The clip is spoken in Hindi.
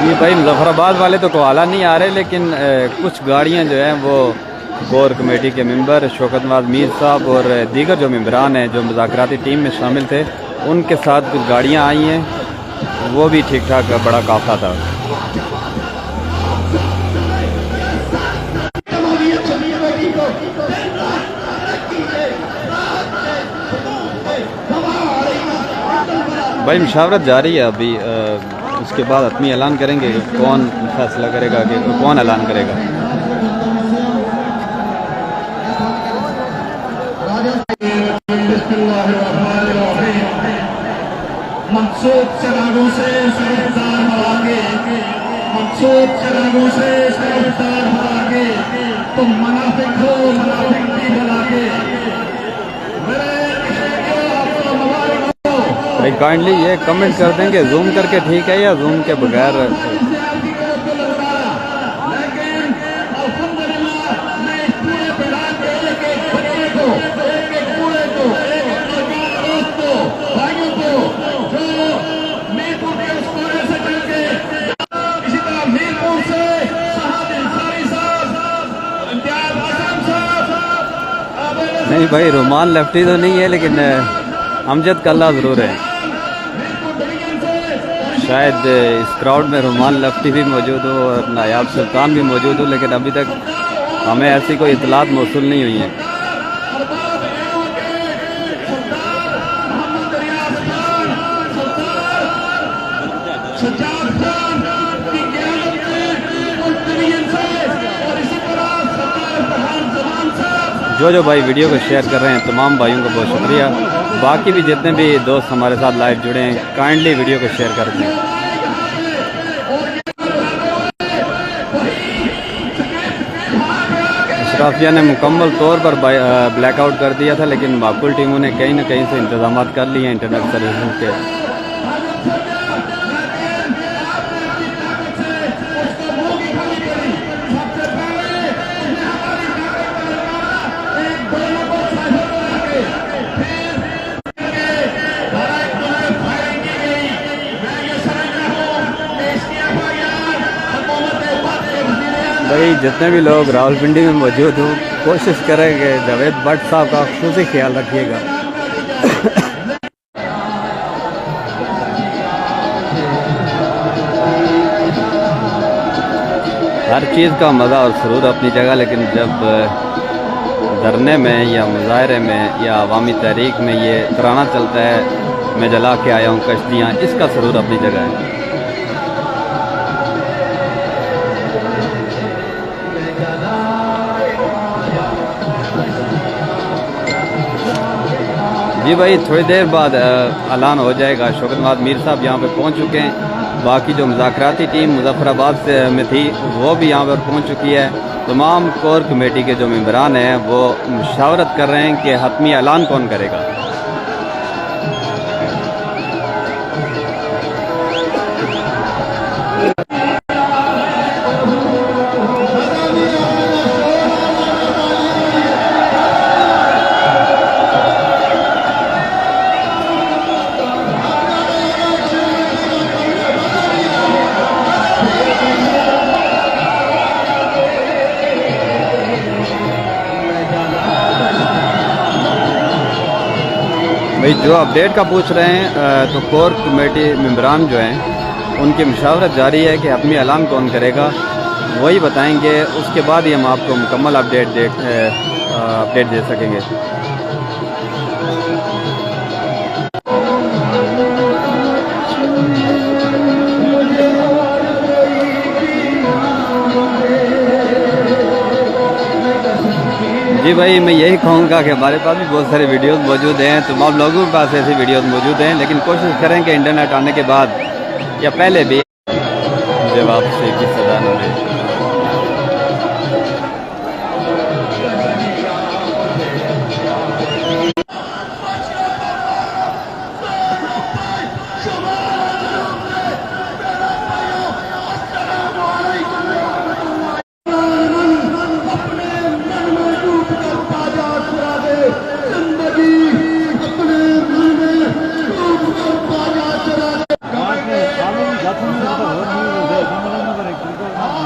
जी भाई, मुजफ्फराबाद वाले तो कोहाला नहीं आ रहे, लेकिन कुछ गाड़ियां जो हैं वो कोर कमेटी के मेंबर शौकत नवाज मीर साहब और दीगर जो मेंबरान हैं जो मुज़ाकराती टीम में शामिल थे, उनके साथ कुछ गाड़ियां आई हैं, वो भी ठीक ठाक बड़ा काफ़ा था। भाई मुशावरत जारी है अभी, उसके बाद हतमी ऐलान करेंगे कौन फैसला करेगा कि कौन ऐलान करेगा। मंसूब चरागों से सरदार भागे, मंसूब चरागों से सरदार भागे, तुम मुनाफिक हो, मुनाफिक भी बुलाके भाई काइंडली ये कमेंट कर देंगे जूम करके ठीक है या जूम के बगैर। नहीं भाई, रुमान लेफ्टी तो नहीं है, लेकिन अमजद कल्ला ज़रूर है। शायद इस क्राउड में रुमान लेफ्टी भी मौजूद हो और नायाब सुल्तान भी मौजूद हो, लेकिन अभी तक हमें ऐसी कोई इतलात मौसूल नहीं हुई है। जो भाई वीडियो को शेयर कर रहे हैं तमाम भाइयों का बहुत शुक्रिया। बाकी भी जितने भी दोस्त हमारे साथ लाइव जुड़े हैं, काइंडली वीडियो को शेयर कर दें। अशराफिया ने मुकम्मल तौर पर ब्लैकआउट कर दिया था, लेकिन माकूल टीमों ने कहीं ना कहीं से इंतजाम कर लिए हैं इंटरनेट सर्विस के। भाई जितने भी लोग रावलपिंडी में मौजूद हो, कोशिश करेंगे जावेद भट्ट साहब का खुसूसी ख्याल रखिएगा। हर चीज़ का मज़ा और सुरूर अपनी जगह, लेकिन जब धरने में या मुजाहरे में या अवामी तहरीक में ये तराना चलता है, मैं जला के आया हूँ कश्तियाँ, इसका सुरूर अपनी जगह है। जी भाई, थोड़ी देर बाद ऐलान हो जाएगा। शौकत नवाज मीर साहब यहाँ पे पहुँच चुके हैं। बाकी जो मुज़ाकराती टीम मुजफ्फराबाद से में थी वो भी यहाँ पर पहुँच चुकी है। तमाम कोर कमेटी के जो मेंबरान हैं वो मुशावरत कर रहे हैं कि हतमी ऐलान कौन करेगा। भाई जो अपडेट का पूछ रहे हैं, तो कोर कमेटी मेंबरान जो हैं उनकी मुशावरत जारी है कि अपनी ऐलान कौन करेगा, वही बताएंगे। उसके बाद ही हम आपको मुकम्मल अपडेट दे सकेंगे। जी भाई, मैं यही कहूँगा कि हमारे पास भी बहुत सारे वीडियोस मौजूद हैं, तमाम लोगों के पास ऐसे वीडियोस मौजूद हैं, लेकिन कोशिश करें कि इंटरनेट आने के बाद या पहले भी जवाब से की सदा न मिले। Laten we het over nu zeggen, maar dan maar ik.